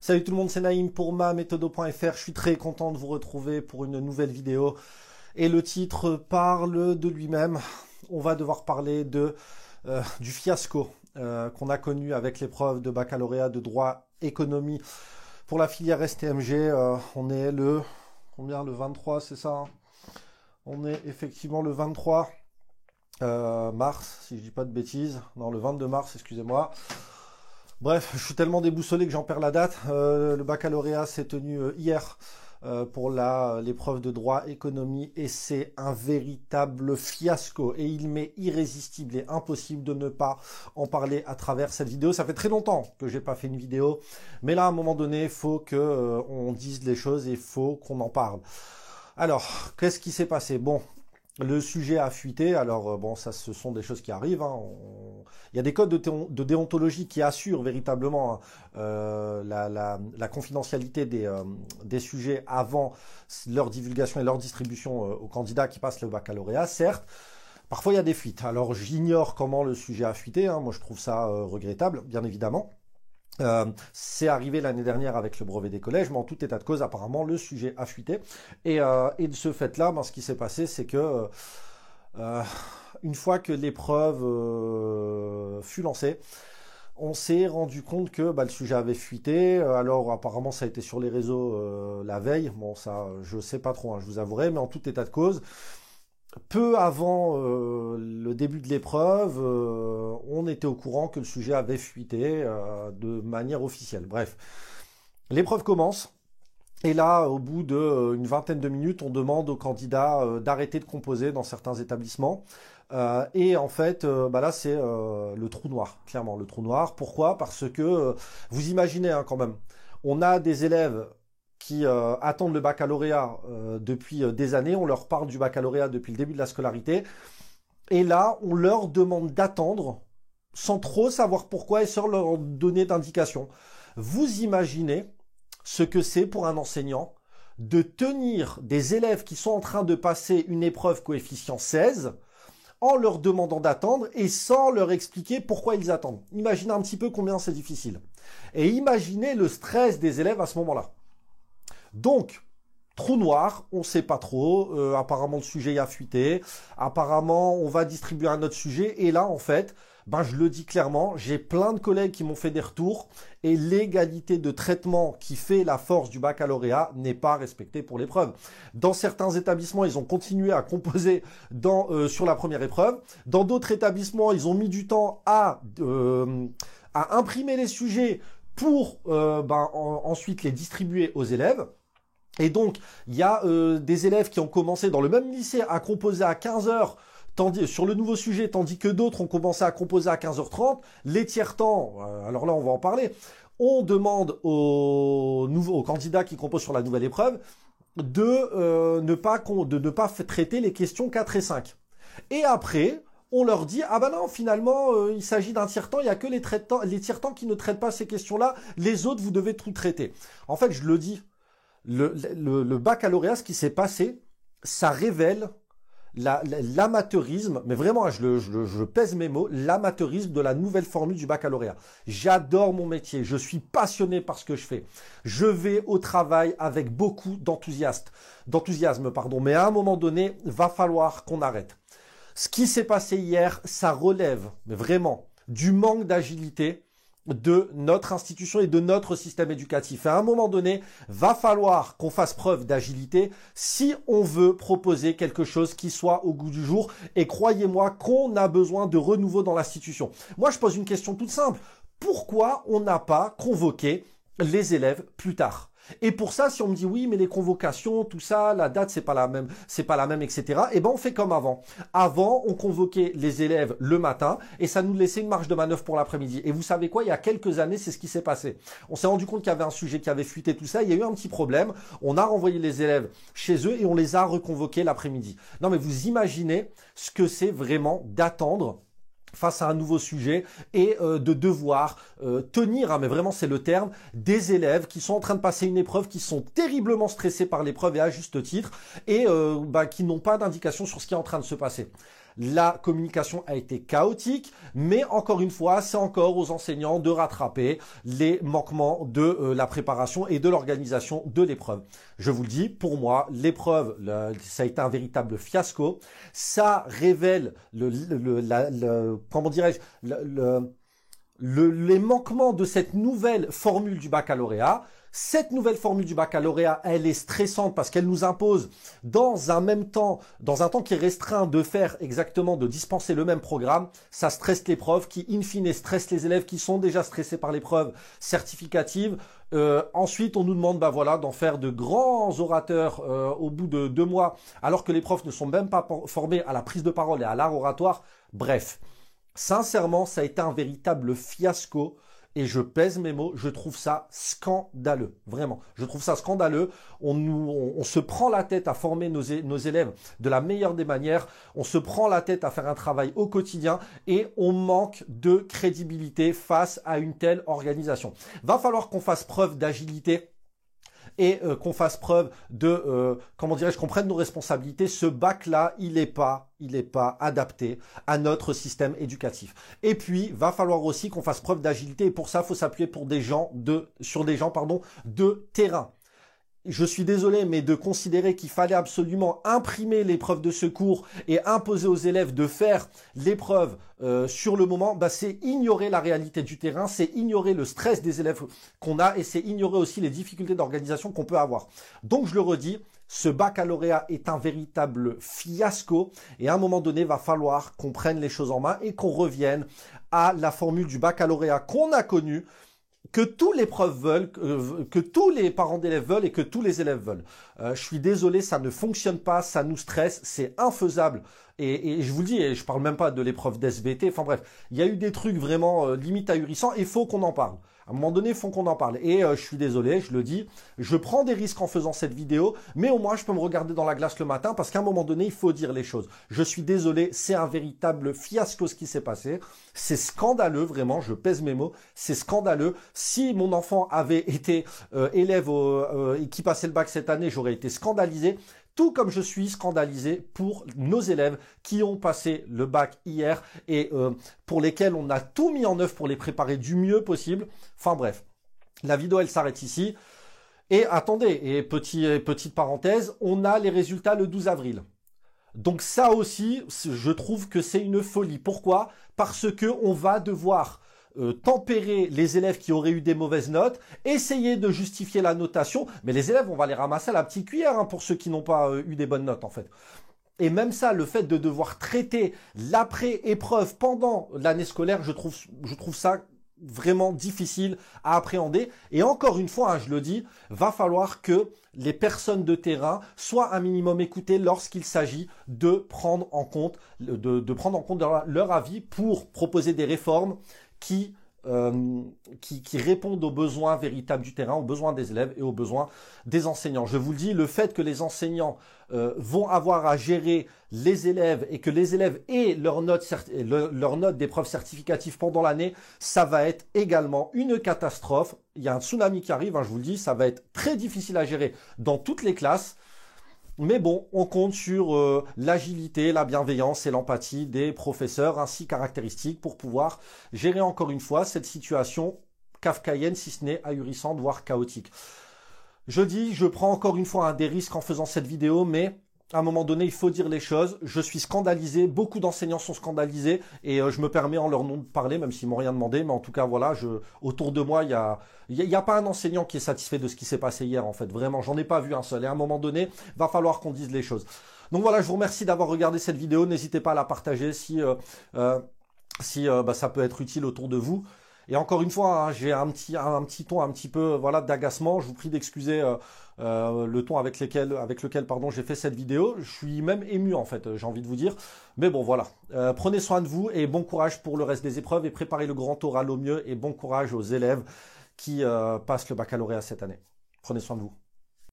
Salut tout le monde, c'est Naïm pour mamethodo.fr. Je suis très content de vous retrouver pour une nouvelle vidéo. Et le titre parle de lui-même. On va devoir parler du fiasco qu'on a connu avec l'épreuve de baccalauréat de droit économie pour la filière STMG. On est le 23, c'est ça, hein? On est effectivement le 23 mars, si je dis pas de bêtises. Non, le 22 mars, excusez-moi. Bref, je suis tellement déboussolé que j'en perds la date. Le baccalauréat s'est tenu hier pour l'épreuve de droit économie et c'est un véritable fiasco. Et il m'est irrésistible et impossible de ne pas en parler à travers cette vidéo. Ça fait très longtemps que j'ai pas fait une vidéo, mais là à un moment donné, il faut que on dise les choses et il faut qu'on en parle. Alors, qu'est-ce qui s'est passé? Bon. Le sujet a fuité, alors bon, ça, ce sont des choses qui arrivent, hein. Il y a des codes de déontologie qui assurent véritablement la confidentialité des sujets avant leur divulgation et leur distribution aux candidats qui passent le baccalauréat, certes. Parfois, il y a des fuites. Alors, j'ignore comment le sujet a fuité, hein. Moi, je trouve ça regrettable, bien évidemment. C'est arrivé l'année dernière avec le brevet des collèges, mais en tout état de cause, apparemment, le sujet a fuité. Et de ce fait-là, ce qui s'est passé, c'est que une fois que l'épreuve fut lancée, on s'est rendu compte que le sujet avait fuité. Alors apparemment, ça a été sur les réseaux la veille. Bon, ça, je sais pas trop, hein, je vous avouerai, mais en tout état de cause, peu avant le début de l'épreuve, on était au courant que le sujet avait fuité de manière officielle. Bref, l'épreuve commence. Et là, au bout d'une vingtaine de minutes, on demande aux candidats d'arrêter de composer dans certains établissements. Et en fait, là, c'est le trou noir, clairement, le trou noir. Pourquoi? Parce que, vous imaginez quand même, on a des élèves qui attendent le baccalauréat depuis des années. On leur parle du baccalauréat depuis le début de la scolarité. Et là, on leur demande d'attendre sans trop savoir pourquoi et sans leur donner d'indication. Vous imaginez ce que c'est pour un enseignant de tenir des élèves qui sont en train de passer une épreuve coefficient 16 en leur demandant d'attendre et sans leur expliquer pourquoi ils attendent. Imaginez un petit peu combien c'est difficile. Et imaginez le stress des élèves à ce moment-là. Donc, trou noir, on ne sait pas trop, apparemment le sujet a fuité, apparemment on va distribuer un autre sujet, et là en fait, je le dis clairement, j'ai plein de collègues qui m'ont fait des retours, et l'égalité de traitement qui fait la force du baccalauréat n'est pas respectée pour l'épreuve. Dans certains établissements, ils ont continué à composer sur la première épreuve, dans d'autres établissements, ils ont mis du temps à imprimer les sujets pour ensuite les distribuer aux élèves. Et donc, il y a des élèves qui ont commencé dans le même lycée à composer à 15 heures sur le nouveau sujet, tandis que d'autres ont commencé à composer à 15h30. Les tiers-temps, alors là, on va en parler. On demande aux candidats qui composent sur la nouvelle épreuve de ne pas traiter les questions 4 et 5. Et après, on leur dit, non, finalement, il s'agit d'un tiers-temps, il n'y a que les tiers-temps qui ne traitent pas ces questions-là, les autres, vous devez tout traiter. En fait, je le dis, le baccalauréat, ce qui s'est passé, ça révèle l'amateurisme, mais vraiment, je pèse mes mots, l'amateurisme de la nouvelle formule du baccalauréat. J'adore mon métier, je suis passionné par ce que je fais. Je vais au travail avec beaucoup d'enthousiasme, mais à un moment donné, va falloir qu'on arrête. Ce qui s'est passé hier, ça relève, mais vraiment, du manque d'agilité de notre institution et de notre système éducatif. À un moment donné, va falloir qu'on fasse preuve d'agilité si on veut proposer quelque chose qui soit au goût du jour. Et croyez-moi qu'on a besoin de renouveau dans l'institution. Moi, je pose une question toute simple. Pourquoi on n'a pas convoqué les élèves plus tard? Et pour ça, si on me dit oui, mais les convocations, tout ça, la date, c'est pas la même, etc. On fait comme avant. Avant, on convoquait les élèves le matin et ça nous laissait une marge de manœuvre pour l'après-midi. Et vous savez quoi? Il y a quelques années, c'est ce qui s'est passé. On s'est rendu compte qu'il y avait un sujet qui avait fuité, tout ça. Il y a eu un petit problème. On a renvoyé les élèves chez eux et on les a reconvoqués l'après-midi. Non, mais vous imaginez ce que c'est vraiment d'attendre face à un nouveau sujet et de devoir tenir, mais vraiment c'est le terme, des élèves qui sont en train de passer une épreuve, qui sont terriblement stressés par l'épreuve et à juste titre, et qui n'ont pas d'indication sur ce qui est en train de se passer. la communication a été chaotique, mais encore une fois, c'est encore aux enseignants de rattraper les manquements de la préparation et de l'organisation de l'épreuve. Je vous le dis, pour moi, l'épreuve, ça a été un véritable fiasco. Ça révèle comment dirais-je, les manquements de cette nouvelle formule du baccalauréat. Cette nouvelle formule du baccalauréat, elle est stressante parce qu'elle nous impose dans un temps qui est restreint de faire exactement, de dispenser le même programme. Ça stresse les profs qui, in fine, stressent les élèves qui sont déjà stressés par l'épreuve certificative. Ensuite, on nous demande, voilà, d'en faire de grands orateurs au bout de 2 mois, alors que les profs ne sont même pas formés à la prise de parole et à l'art oratoire. Bref, sincèrement, ça a été un véritable fiasco. Et je pèse mes mots, je trouve ça scandaleux, vraiment. Je trouve ça scandaleux. On se prend la tête à former nos élèves de la meilleure des manières. On se prend la tête à faire un travail au quotidien et on manque de crédibilité face à une telle organisation. Va falloir qu'on fasse preuve d'agilité et qu'on fasse preuve de, comment dirais-je, qu'on prenne nos responsabilités. Ce bac-là, il n'est pas adapté à notre système éducatif. Et puis, va falloir aussi qu'on fasse preuve d'agilité. Et pour ça, il faut s'appuyer sur des gens de terrain. Je suis désolé, mais de considérer qu'il fallait absolument imprimer l'épreuve de secours et imposer aux élèves de faire l'épreuve sur le moment, c'est ignorer la réalité du terrain, c'est ignorer le stress des élèves qu'on a et c'est ignorer aussi les difficultés d'organisation qu'on peut avoir. Donc, je le redis, ce baccalauréat est un véritable fiasco et à un moment donné, il va falloir qu'on prenne les choses en main et qu'on revienne à la formule du baccalauréat qu'on a connue, que tous les profs veulent, que tous les parents d'élèves veulent et que tous les élèves veulent. Je suis désolé, ça ne fonctionne pas, ça nous stresse, c'est infaisable. Et je vous le dis, et je parle même pas de l'épreuve d'SVT, enfin bref, il y a eu des trucs vraiment limite ahurissants et il faut qu'on en parle. À un moment donné, il faut qu'on en parle. Et je suis désolé, je le dis, je prends des risques en faisant cette vidéo, mais au moins je peux me regarder dans la glace le matin parce qu'à un moment donné, il faut dire les choses. Je suis désolé, c'est un véritable fiasco ce qui s'est passé. C'est scandaleux, vraiment, je pèse mes mots, c'est scandaleux. Si mon enfant avait été élève et qui passait le bac cette année, j'aurais été scandalisé. Tout comme je suis scandalisé pour nos élèves qui ont passé le bac hier et pour lesquels on a tout mis en œuvre pour les préparer du mieux possible. Enfin bref, la vidéo elle s'arrête ici. Et attendez, et petite parenthèse, on a les résultats le 12 avril. Donc ça aussi, je trouve que c'est une folie. Pourquoi? Parce que on va devoir tempérer les élèves qui auraient eu des mauvaises notes, essayer de justifier la notation, mais les élèves, on va les ramasser à la petite cuillère pour ceux qui n'ont pas eu des bonnes notes en fait. Et même ça, le fait de devoir traiter l'après-épreuve pendant l'année scolaire, je trouve ça vraiment difficile à appréhender. Et encore une fois, je le dis, va falloir que les personnes de terrain soient un minimum écoutées lorsqu'il s'agit de prendre en compte, leur avis pour proposer des réformes qui répondent aux besoins véritables du terrain, aux besoins des élèves et aux besoins des enseignants. Je vous le dis, le fait que les enseignants vont avoir à gérer les élèves et que les élèves aient leurs notes d'épreuves certificatives pendant l'année, ça va être également une catastrophe. Il y a un tsunami qui arrive, je vous le dis, ça va être très difficile à gérer dans toutes les classes. Mais bon, on compte sur l'agilité, la bienveillance et l'empathie des professeurs ainsi caractéristiques pour pouvoir gérer encore une fois cette situation kafkaïenne, si ce n'est ahurissante, voire chaotique. Je dis, je prends encore une fois des risques en faisant cette vidéo, mais à un moment donné, il faut dire les choses. Je suis scandalisé, beaucoup d'enseignants sont scandalisés et je me permets en leur nom de parler, même s'ils m'ont rien demandé. Mais en tout cas, voilà, autour de moi, il y a pas un enseignant qui est satisfait de ce qui s'est passé hier, en fait. Vraiment, j'en ai pas vu un seul. Et à un moment donné, va falloir qu'on dise les choses. Donc voilà, je vous remercie d'avoir regardé cette vidéo. N'hésitez pas à la partager si ça peut être utile autour de vous. Et encore une fois, j'ai un petit ton un petit peu d'agacement. Je vous prie d'excuser le ton avec lequel j'ai fait cette vidéo. Je suis même ému en fait, j'ai envie de vous dire. Mais bon voilà, prenez soin de vous et bon courage pour le reste des épreuves et préparez le grand oral au mieux et bon courage aux élèves qui passent le baccalauréat cette année. Prenez soin de vous.